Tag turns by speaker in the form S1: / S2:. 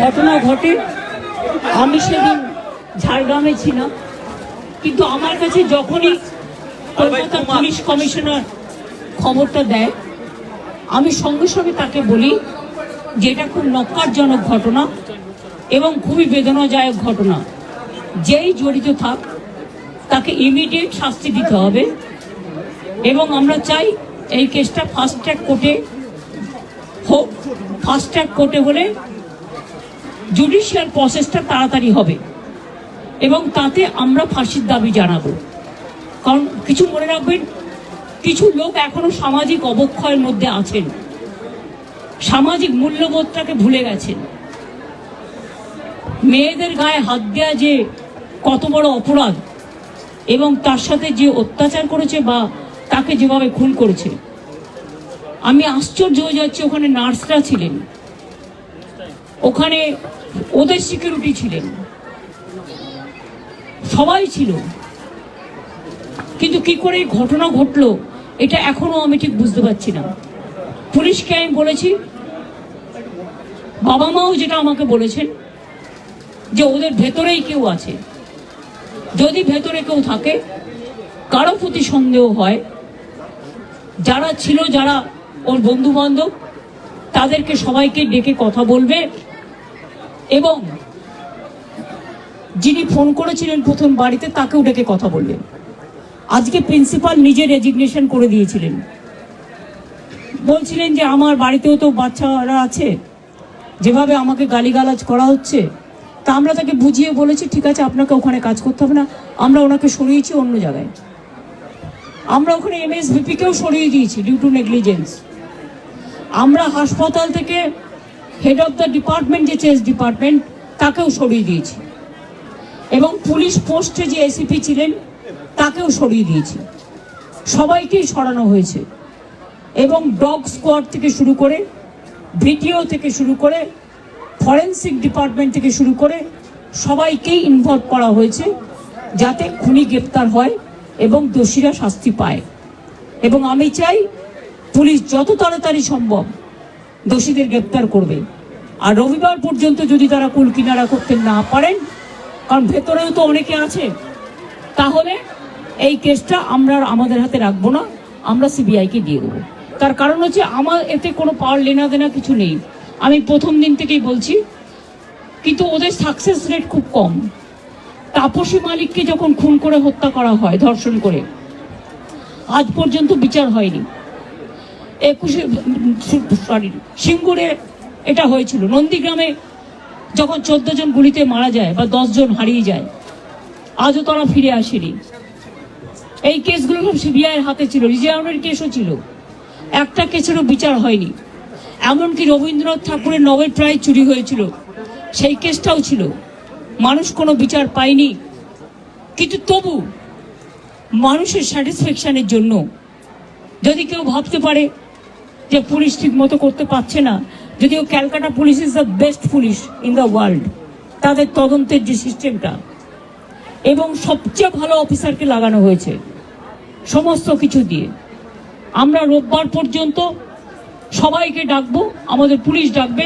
S1: ঘটনা ঘটে। আমি সেদিন ঝাড়গ্রামে ছিলাম, কিন্তু আমার কাছে যখনই কলকাতা পুলিশ কমিশনার খবরটা দেয়, আমি সঙ্গে সঙ্গে তাকে বলি যে এটা খুব নক্কারজনক ঘটনা এবং খুবই বেদনাদায়ক ঘটনা। যেই জড়িত থাক তাকে ইমিডিয়েট শাস্তি দিতে হবে এবং আমরা চাই এই কেসটা ফাস্ট ট্র্যাক কোর্টে হোক। ফাস্ট ট্র্যাক কোর্টে হলে জুডিশিয়াল প্রসেসটা তাড়াতাড়ি হবে এবং তাতে আমরা ফাঁসির দাবি জানাবো। কারণ কিছু মনে রাখবেন, কিছু লোক এখনো সামাজিক অবক্ষয়ের মধ্যে আছেন, সামাজিক মূল্যবোধটাকে ভুলে গেছেন। মেয়েদের গায়ে হাত দেওয়া যে কত বড় অপরাধ এবং তার সাথে যে অত্যাচার করেছে বা তাকে যেভাবে খুন করেছে, আমি আশ্চর্য হয়ে যাচ্ছি। ওখানে নার্সরা ছিলেন, ওখানে ওদের সিকিউরিটি ছিলেন, সবাই ছিল, কিন্তু কি করে এই ঘটনা ঘটলো এটা এখনো আমি ঠিক বুঝতে পারছি না। পুলিশকে আমি বলেছি, বাবা মাও যেটা আমাকে বলেছেন যে ওদের ভেতরেই কেউ আছে। যদি ভেতরে কেউ থাকে, কারো প্রতি সন্দেহ হয়, যারা ছিল, যারা ওর বন্ধু বান্ধব, তাদেরকে সবাইকে ডেকে কথা বলবে এবং যিনি ফোন করেছিলেন প্রথম বাড়িতে তাকেও ডেকে কথা বলবেন। আজকে প্রিন্সিপাল নিজে রেজিগনেশন করে দিয়েছিলেন, বলছিলেন যে আমার বাড়িতেও তো বাচ্চারা আছে, যেভাবে আমাকে গালিগালাজ করা হচ্ছে। তা আমরা তাকে বুঝিয়ে বলেছি, ঠিক আছে আপনাকে ওখানে কাজ করতে হবে না, আমরা ওনাকে সরিয়েছি অন্য জায়গায়। আমরা ওখানে MSVP-কেও সরিয়ে দিয়েছি ডিউ টু নেগলিজেন্স। আমরা হাসপাতাল থেকে হেড অফ দ্য ডিপার্টমেন্ট, যে চেস ডিপার্টমেন্ট, তাকেও সরিয়ে দিয়েছি এবং পুলিশ পোস্টে যে ACP ছিলেন তাকেও সরিয়ে দিয়েছি। সবাইকেই সরানো হয়েছে এবং ডগ স্কোয়াড থেকে শুরু করে, ভিডিও থেকে শুরু করে, ফরেন্সিক ডিপার্টমেন্ট থেকে শুরু করে সবাইকেই ইনভলভ করা হয়েছে যাতে খুনি গ্রেপ্তার হয় এবং দোষীরা শাস্তি পায়। এবং আমি চাই পুলিশ যত তাড়াতাড়ি সম্ভব দোষীদের গ্রেপ্তার করবে। আর রবিবার পর্যন্ত যদি তারা কুল কিনারা করতে না পারেন, কারণ ভেতরেও তো অনেকে আছে, তাহলে এই কেসটা আমরা আমাদের হাতে রাখবো না, আমরা CBI-কে দিয়ে দেবো। তার কারণ হচ্ছে আমার এতে কোনো পাওয়ার লেনা দেনা কিছু নেই, আমি প্রথম দিন থেকেই বলছি। কিন্তু ওদের সাকসেস রেট খুব কম। তাপসী মালিককে যখন খুন করে হত্যা করা হয়, ধর্ষণ করে, আজ পর্যন্ত বিচার হয়নি। সিঙ্গুরে এটা হয়েছিল, নন্দীগ্রামে যখন 14 জন গুলিতে মারা যায় বা 10 জন হারিয়ে যায়, আজও তারা ফিরে আসেনি। এই কেসগুলো সব CBI-এর হাতে ছিল, রিজার্ভের কেসও ছিল, একটা কেসেরও বিচার হয়নি। এমনকি রবীন্দ্রনাথ ঠাকুরের নোবেল প্রাইজ চুরি হয়েছিল, সেই কেসটাও ছিল, মানুষ কোনো বিচার পায়নি। কিন্তু তবু মানুষের স্যাটিসফ্যাকশনের জন্য যদি কেউ ভাবতে পারে যে পুলিশ ঠিক মতো করতে পারছে না, যদিও Calcutta police is the best police in the world, তাদের তদন্তের যে সিস্টেমটা এবং সবচেয়ে ভালো অফিসারকে লাগানো হয়েছে সমস্ত কিছু দিয়ে। আমরা রোববার পর্যন্ত সবাইকে ডাকবো, আমাদের পুলিশ ডাকবে,